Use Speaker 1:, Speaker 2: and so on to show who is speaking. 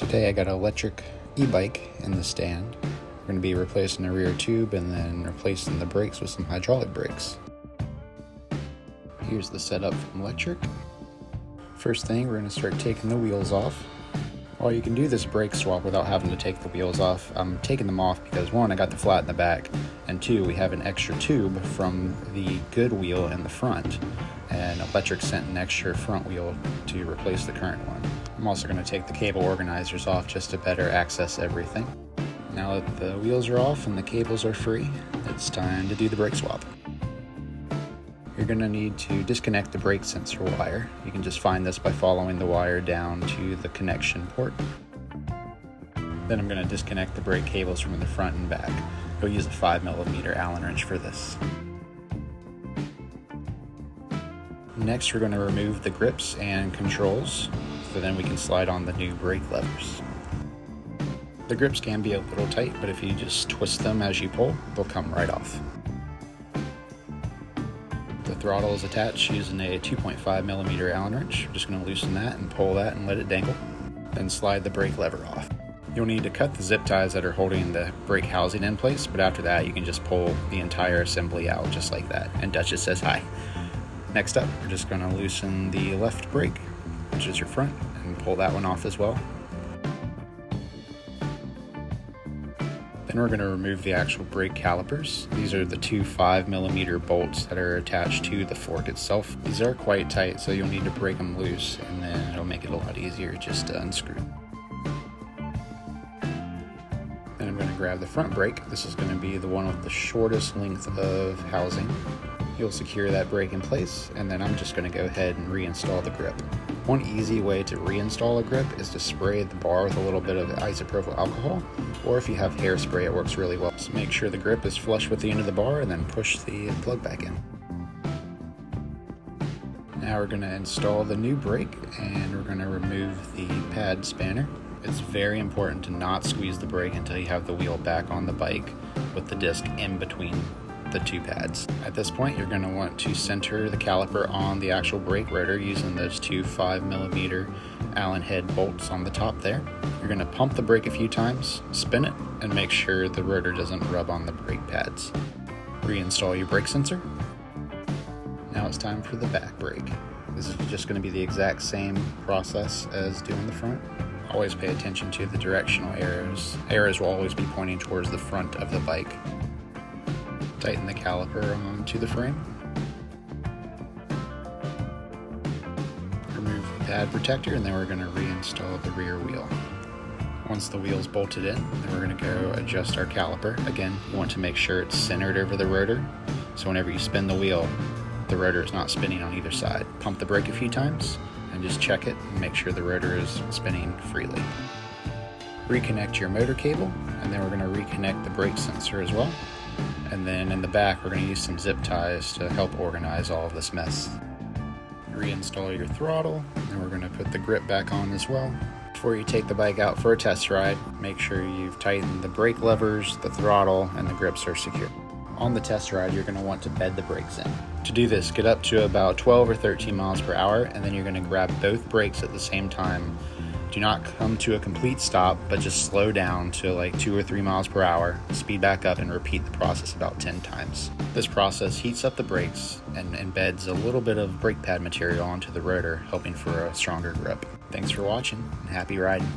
Speaker 1: Today I got an electric e-bike in the stand. We're going to be replacing the rear tube and then replacing the brakes with some hydraulic brakes. Here's the setup from Lectric. First thing, we're going to start taking the wheels off. While you can do this brake swap without having to take the wheels off, I'm taking them off because one, I got the flat in the back, and two, we have an extra tube from the good wheel in the front, and Lectric sent an extra front wheel to replace the current one. I'm also going to take the cable organizers off just to better access everything. Now that the wheels are off and the cables are free, it's time to do the brake swap. You're going to need to disconnect the brake sensor wire. You can just find this by following the wire down to the connection port. Then I'm going to disconnect the brake cables from the front and back. You'll use a 5mm Allen wrench for this. Next, we're going to remove the grips and controls, so then we can slide on the new brake levers. The grips can be a little tight, but if you just twist them as you pull, they'll come right off. The throttle is attached using a 2.5mm Allen wrench. We're just going to loosen that and pull that and let it dangle. Then slide the brake lever off. You'll need to cut the zip ties that are holding the brake housing in place, but after that you can just pull the entire assembly out just like that. And Duchess says hi. Next up, we're just going to loosen the left brake, which is your front, and pull that one off as well. Then we're going to remove the actual brake calipers. These are the two 5mm bolts that are attached to the fork itself. These are quite tight, so you'll need to break them loose, and then it'll make it a lot easier just to unscrew. Then I'm going to grab the front brake. This is going to be the one with the shortest length of housing. You'll secure that brake in place, and then I'm just going to go ahead and reinstall the grip. One easy way to reinstall a grip is to spray the bar with a little bit of isopropyl alcohol, or if you have hairspray, it works really well. So make sure the grip is flush with the end of the bar and then push the plug back in. Now we're going to install the new brake, and we're going to remove the pad spanner. It's very important to not squeeze the brake until you have the wheel back on the bike with the disc in between the two pads. At this point, you're going to want to center the caliper on the actual brake rotor using those two 5mm Allen head bolts on the top there. You're going to pump the brake a few times, spin it, and make sure the rotor doesn't rub on the brake pads. Reinstall your brake sensor. Now it's time for the back brake. This is just going to be the exact same process as doing the front. Always pay attention to the directional arrows. Arrows will always be pointing towards the front of the bike. Tighten the caliper onto the frame. Remove the pad protector, and then we're going to reinstall the rear wheel. Once the wheel's bolted in, then we're going to go adjust our caliper. Again, you want to make sure it's centered over the rotor, so whenever you spin the wheel, the rotor is not spinning on either side. Pump the brake a few times, and just check it and make sure the rotor is spinning freely. Reconnect your motor cable, and then we're going to reconnect the brake sensor as well. And then in the back, we're going to use some zip ties to help organize all of this mess. Reinstall your throttle, and we're going to put the grip back on as well. Before you take the bike out for a test ride, make sure you've tightened the brake levers, the throttle, and the grips are secure. On the test ride, you're going to want to bed the brakes in. To do this, get up to about 12 or 13 miles per hour, and then you're going to grab both brakes at the same time. Do not come to a complete stop, but just slow down to like 2 or 3 miles per hour, speed back up, and repeat the process about 10 times. This process heats up the brakes and embeds a little bit of brake pad material onto the rotor, helping for a stronger grip. Thanks for watching, and happy riding.